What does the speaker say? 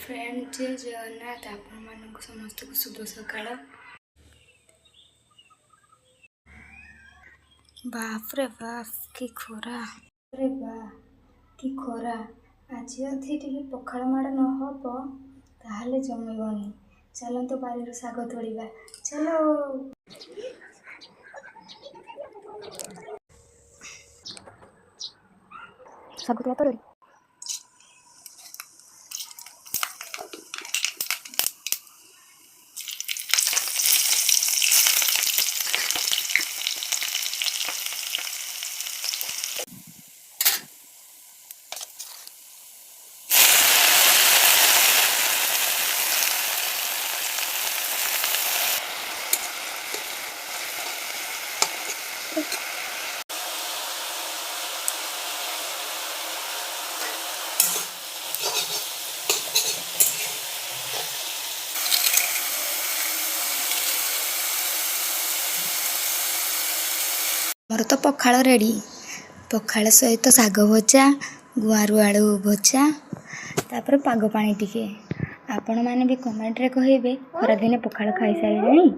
Friend जय जगन्नाथ आपण समस्त को शुभ सकाळ। बाप रे बाप की खोरा, रे बा की खोरा। आज अधी टिके पखाळ माड़ न हब ताहले जमेबनी। चलतो बारी शाग तोड़िबा, चलो। शाग तोड़ी मोर तो पखाळ रेडी। पखाळ सहित शाग भजा, गुआरू आलू भजा, तापर पाग पानी टिके। आपण माने भी कमेंट रे कहिबे खरा दिने पखाळ खाई सारिलेनी।